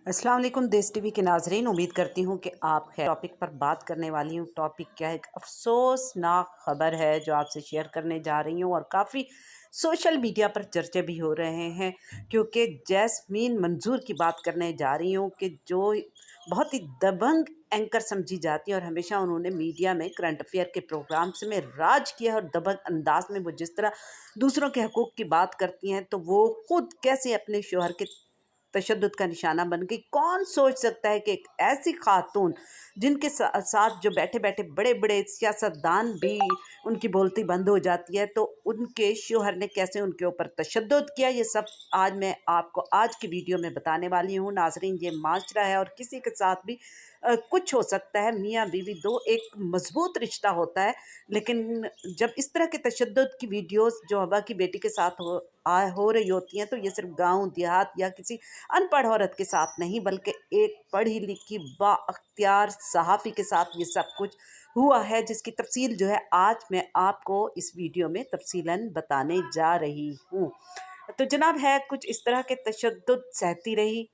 अस्सलाम वालेकुम देश टीवी के नाजरीन, उम्मीद करती हूँ कि आप खैर। टॉपिक पर बात करने वाली हूँ। टॉपिक क्या है? एक अफसोसनाक खबर है जो आपसे शेयर करने जा रही हूँ और काफ़ी सोशल मीडिया पर चर्चे भी हो रहे हैं, क्योंकि जैस्मीन मंजूर की बात करने जा रही हूँ कि जो बहुत ही दबंग एंकर समझी जाती है और हमेशा उन्होंने मीडिया में करंट अफेयर के प्रोग्राम्स में राज किया है। और दबंग अंदाज में वो जिस तरह दूसरों के हकूक़ की बात करती हैं, तो वो खुद कैसे अपने शोहर के तशद्दुद का निशाना बन गई। कौन सोच सकता है कि एक ऐसी खातून जिनके साथ जो बैठे बैठे बड़े बड़े सियासतदान भी उनकी बोलती बंद हो जाती है, तो उनके शोहर ने कैसे उनके ऊपर तशद्दुद किया, ये सब आज मैं आपको आज की वीडियो में बताने वाली हूँ। नाजरीन, ये माशरा है और किसी के साथ भी कुछ हो सकता है। मियाँ बीवी दो एक मजबूत रिश्ता होता है, लेकिन जब इस तरह के तशद्दुद की वीडियोस जो अबा की बेटी के साथ हो रही होती हैं, तो ये सिर्फ गांव देहात या किसी अनपढ़ औरत के साथ नहीं, बल्कि एक पढ़ी लिखी बाअख्तियार सहाफ़ी के साथ ये सब कुछ हुआ है, जिसकी तफसील जो है आज मैं आपको इस वीडियो में तफसीलन बताने जा रही हूँ। तो जनाब, है कुछ इस तरह के तशद्दुद सहती रही,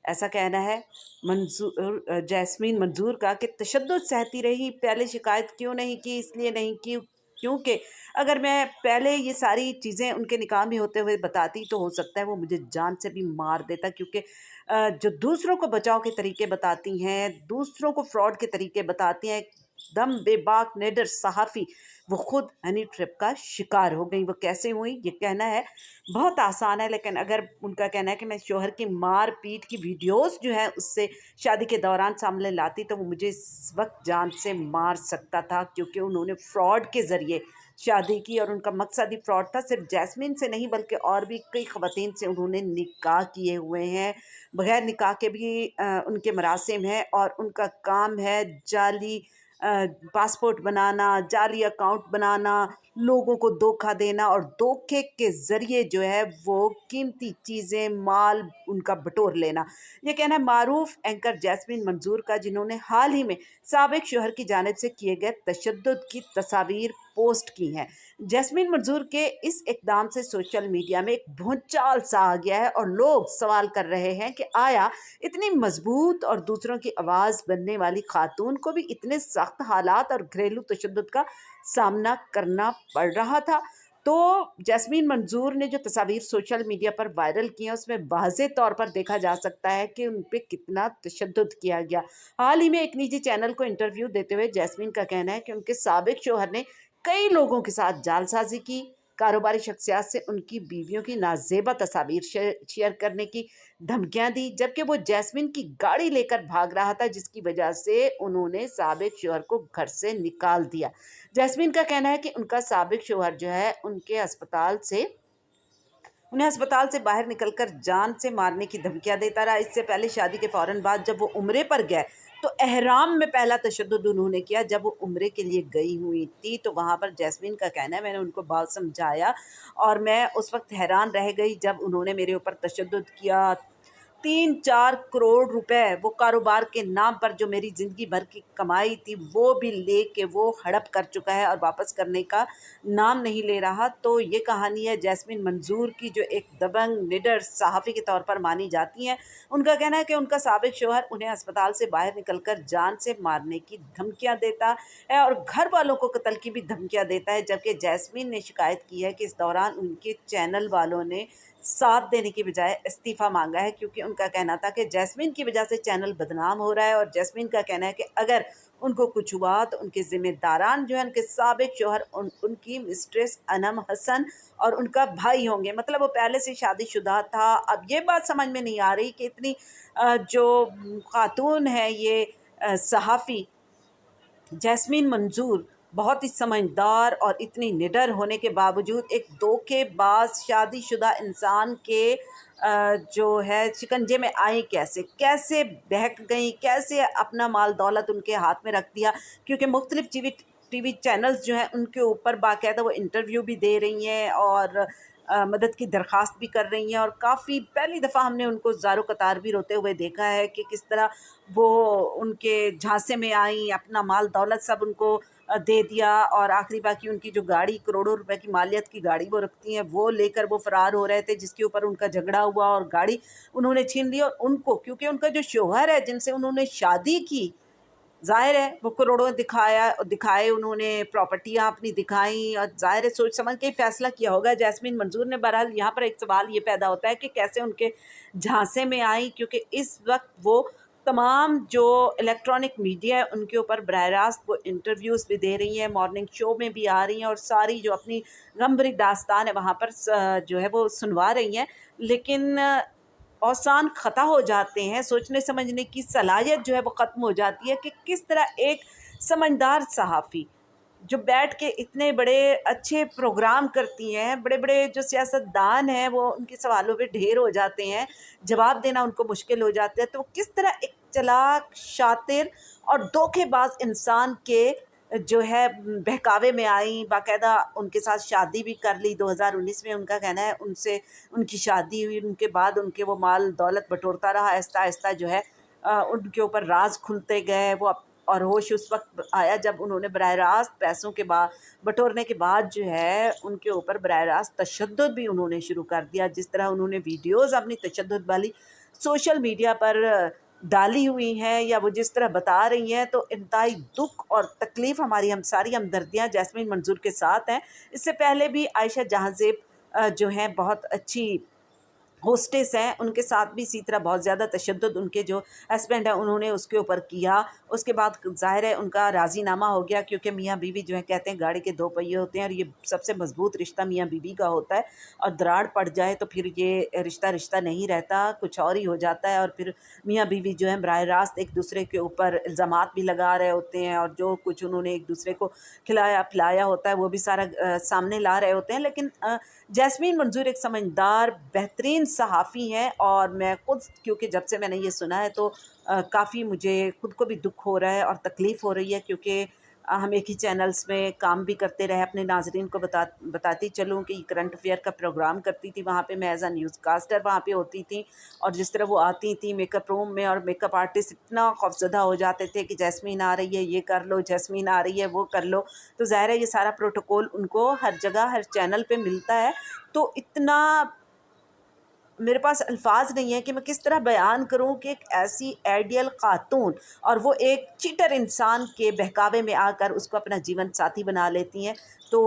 ऐसा कहना है जैस्मीन मंजूर का कि तशद्दुद सहती रही। पहले शिकायत क्यों नहीं की? इसलिए नहीं की क्योंकि अगर मैं पहले ये सारी चीज़ें उनके निकाह में होते हुए बताती, तो हो सकता है वो मुझे जान से भी मार देता। क्योंकि जो दूसरों को बचाव के तरीके बताती हैं, दूसरों को फ्रॉड के तरीके बताती हैं, दम बेबाक निडर सहाफ़ी, वो खुद हनी ट्रैप का शिकार हो गई। वो कैसे हुई ये कहना है बहुत आसान है, लेकिन अगर उनका कहना है कि मैं शोहर की मार पीट की वीडियोस जो है उससे शादी के दौरान सामने लाती, तो वो मुझे इस वक्त जान से मार सकता था। क्योंकि उन्होंने फ्रॉड के ज़रिए शादी की और उनका मकसद ही फ्रॉड था। सिर्फ जैस्मीन से नहीं बल्कि और भी कई ख़वातीन से उन्होंने निकाह किए हुए हैं। बगैर निकाह के भी उनके मरासिम हैं और उनका काम है जाली पासपोर्ट बनाना, जाली अकाउंट बनाना, लोगों को धोखा देना और धोखे के ज़रिए जो है वो कीमती चीज़ें माल उनका बटोर लेना। ये कहना है मारूफ एंकर जैस्मीन मंजूर का, जिन्होंने हाल ही में साबिक शोहर की जानिब से किए गए तशद्दुद की तस्वीर पोस्ट की हैं। जैस्मीन मंजूर के इस इकदाम से सोशल मीडिया में एक भूचाल सा आ गया है और लोग सवाल कर रहे हैं कि आया इतनी मजबूत और दूसरों की आवाज़ बनने वाली खातून को भी इतने सख्त हालात और घरेलू तशद्दुद का सामना करना पड़ रहा था? तो जैस्मीन मंजूर ने जो तस्वीर सोशल मीडिया पर वायरल की हैं, उसमें वाज़ेह तौर पर देखा जा सकता है कि उन पे कितना तशद्दुद किया गया। हाल ही में एक निजी चैनल को इंटरव्यू देते हुए जैस्मीन का कहना है कि उनके साबिक शौहर ने कई लोगों के साथ जालसाजी की, कारोबारी शख्सियात से उनकी बीवियों की नाजेबा तस्वीर शेयर करने की धमकियां दी, जबकि वो जैस्मीन की गाड़ी लेकर भाग रहा था, जिसकी वजह से उन्होंने साबिक शौहर को घर से निकाल दिया। जैस्मीन का कहना है कि उनका साबिक शौहर जो है उन्हें अस्पताल से बाहर निकलकर जान से मारने की धमकियां देता रहा। इससे पहले शादी के फ़ौरन बाद जब वो उम्रे पर गए, तो एहराम में पहला तशद्दुद उन्होंने किया। जब वो उम्रे के लिए गई हुई थी, तो वहाँ पर जैस्मीन का कहना है मैंने उनको बात समझाया और मैं उस वक्त हैरान रह गई जब उन्होंने मेरे ऊपर तशद्दुद किया। 3-4 करोड़ रुपए वो कारोबार के नाम पर जो मेरी ज़िंदगी भर की कमाई थी, वो भी लेके वो हड़प कर चुका है और वापस करने का नाम नहीं ले रहा। तो ये कहानी है जैस्मीन मंजूर की, जो एक दबंग निडर सहाफ़ी के तौर पर मानी जाती हैं। उनका कहना है कि उनका साबिक शौहर उन्हें अस्पताल से बाहर निकलकर जान से मारने की धमकियां देता है और घर वालों को कत्ल की भी धमकियां देता है। जबकि जैस्मीन ने शिकायत की है कि इस दौरान उनके चैनल वालों ने साथ देने की बजाय इस्तीफ़ा मांगा है, क्योंकि उनका कहना था कि जैस्मीन की वजह से चैनल बदनाम हो रहा है। और जैस्मीन का कहना है कि अगर उनको कुछ हुआ तो उनके ज़िम्मेदारान जो है उनके साबिक शौहर उनकी मिस्ट्रेस अनम हसन और उनका भाई होंगे। मतलब वो पहले से शादीशुदा था। अब ये बात समझ में नहीं आ रही कि इतनी जो खातून है ये सहाफ़ी जैस्मीन मंजूर बहुत ही समझदार और इतनी निडर होने के बावजूद एक धोखेबाज शादीशुदा इंसान के जो है शिकंजे में आई कैसे कैसे बहक गई, कैसे अपना माल दौलत उनके हाथ में रख दिया। क्योंकि मुख्तलिफ टीवी चैनल्स जो हैं उनके ऊपर बाकायदा वो इंटरव्यू भी दे रही हैं और मदद की दरख्वास्त भी कर रही हैं। और काफ़ी पहली दफ़ा हमने उनको ज़ारो कतार भी रोते हुए देखा है कि किस तरह वो उनके झांसे में आई, अपना माल दौलत सब उनको दे दिया, और आखिरी बाकी उनकी जो गाड़ी, करोड़ों रुपए की मालियत की गाड़ी वो रखती हैं, वो लेकर वो फ़रार हो रहे थे, जिसके ऊपर उनका झगड़ा हुआ और गाड़ी उन्होंने छीन ली। और उनको, क्योंकि उनका जो शौहर है जिनसे उन्होंने शादी की, ज़ाहिर है वो करोड़ों दिखाए उन्होंने, प्रॉपर्टियाँ अपनी दिखाई, और ज़ाहिर है सोच समझ के ही फ़ैसला किया होगा जैस्मीन मंजूर ने। बहरहाल यहाँ पर एक सवाल ये पैदा होता है कि कैसे उनके झांसे में आई, क्योंकि इस वक्त वो तमाम जो इलेक्ट्रॉनिक मीडिया है उनके ऊपर बराह रास्त वो इंटरव्यूज़ भी दे रही हैं, मॉर्निंग शो में भी आ रही हैं, और सारी जो अपनी गम भरी दास्तान है वहाँ पर जो है वो सुनवा रही हैं। लेकिन औसान ख़ता हो जाते हैं, सोचने समझने की सलाहियत जो है वो ख़त्म हो जाती है कि किस तरह एक समझदार सहाफ़ी जो बैठ के इतने बड़े अच्छे प्रोग्राम करती हैं, बड़े बड़े जो सियासतदान हैं वो उनके सवालों पे ढेर हो जाते हैं, जवाब देना उनको मुश्किल हो जाता है, तो वो किस तरह एक चालाक, शातिर और धोखेबाज इंसान के जो है बहकावे में आई, बाकायदा उनके साथ शादी भी कर ली 2019 में। उनका कहना है उनसे उनकी शादी हुई, उनके बाद उनके वो माल दौलत बटोरता रहा, आहिस्ता आहिस्ता जो है उनके ऊपर राज खुलते गए। वो और होश उस वक्त आया जब उन्होंने बराह रास्त पैसों के बाद बटोरने के बाद जो है उनके ऊपर बराह रास्त तशद्दुद भी उन्होंने शुरू कर दिया। जिस तरह उन्होंने वीडियोज़ अपनी तशद्दुद वाली सोशल मीडिया पर डाली हुई हैं, या वो जिस तरह बता रही हैं, तो इंतहाई दुख और तकलीफ़ हमारी हम सारी हमदर्दियाँ जैस्मीन मंजूर के साथ हैं। इससे पहले भी आयशा जहाँ ज़ेब जो हैं बहुत अच्छी होस्टेस हैं, उनके साथ भी इसी तरह बहुत ज़्यादा तशद्दुद उनके जो हस्बैंड हैं उन्होंने उसके ऊपर किया। उसके बाद ज़ाहिर है उनका राज़ीनामा हो गया, क्योंकि मियाँ बीवी जो है कहते हैं गाड़ी के दो पहिए होते हैं, और ये सबसे मज़बूत रिश्ता मियाँ बीवी का होता है, और दरार पड़ जाए तो फिर ये रिश्ता रिश्ता नहीं रहता, कुछ और ही हो जाता है। और फिर मियाँ बीवी जो है बराह रास्त एक दूसरे के ऊपर इल्ज़ामात भी लगा रहे होते हैं, और जो कुछ उन्होंने एक दूसरे को खिलाया पिलाया होता है वो भी सारा सामने ला रहे होते हैं। लेकिन जैस्मीन मंजूर एक समझदार बेहतरीन सहाफ़ी हैं, और मैं ख़ुद, क्योंकि जब से मैंने ये सुना है तो काफ़ी मुझे ख़ुद को भी दुख हो रहा है और तकलीफ़ हो रही है, क्योंकि हम एक ही चैनल्स में काम भी करते रहे। अपने नाज़रीन को बताती चलूँ कि करंट अफेयर का प्रोग्राम करती थी, वहाँ पे मैं एज़ अ न्यूज़ कास्टर वहाँ पे होती थी, और जिस तरह वो आती थी मेकअप रूम में, और मेकअप आर्टिस्ट इतना खौफज़दा हो जाते थे कि जैस्मीन आ रही है ये कर लो, जैस्मीन आ रही है वो कर लो। तो ज़ाहिर है ये सारा प्रोटोकॉल उनको हर जगह हर चैनल पे मिलता है, तो इतना मेरे पास अल्फाज नहीं है कि मैं किस तरह बयान करूं कि एक ऐसी आइडियल खातून, और वो एक चीटर इंसान के बहकावे में आकर उसको अपना जीवन साथी बना लेती हैं। तो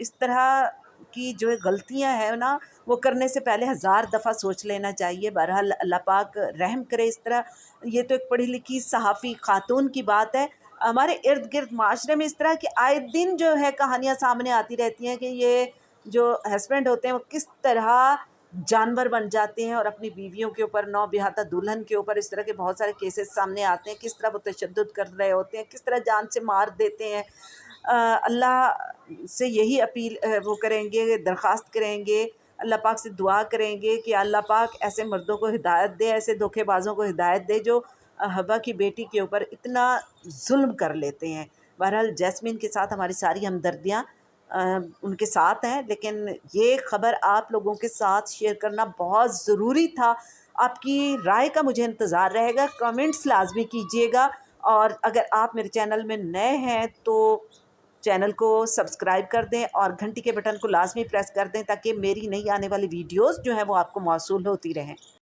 इस तरह की जो गलतियां हैं ना, वो करने से पहले हज़ार दफ़ा सोच लेना चाहिए। बहरहाल अल्लाह पाक रहम करे इस तरह। ये तो एक पढ़ी लिखी सहाफ़ी खातून की बात है। हमारे इर्द गिर्द माशरे में इस तरह की आए दिन जो है कहानियाँ सामने आती रहती हैं कि ये जो हस्बैंड होते हैं वो किस तरह जानवर बन जाते हैं, और अपनी बीवियों के ऊपर, नौ बिहाता दुल्हन के ऊपर इस तरह के बहुत सारे केसेस सामने आते हैं, किस तरह वो तशद्दुद कर रहे होते हैं, किस तरह जान से मार देते हैं। अल्लाह से यही अपील वो करेंगे, दरख्वास्त करेंगे, अल्लाह पाक से दुआ करेंगे कि अल्लाह पाक ऐसे मर्दों को हिदायत दे, ऐसे धोखेबाजों को हिदायत दे जो हबा की बेटी के ऊपर इतना जुल्म कर लेते हैं। बहरहाल जैस्मीन के साथ हमारी सारी हमदर्दियाँ उनके साथ हैं, लेकिन ये ख़बर आप लोगों के साथ शेयर करना बहुत ज़रूरी था। आपकी राय का मुझे इंतज़ार रहेगा, कमेंट्स लाज़मी कीजिएगा, और अगर आप मेरे चैनल में नए हैं तो चैनल को सब्सक्राइब कर दें, और घंटी के बटन को लाज़मी प्रेस कर दें, ताकि मेरी नई आने वाली वीडियोज़ जो हैं वो आपको मौसूल होती रहें।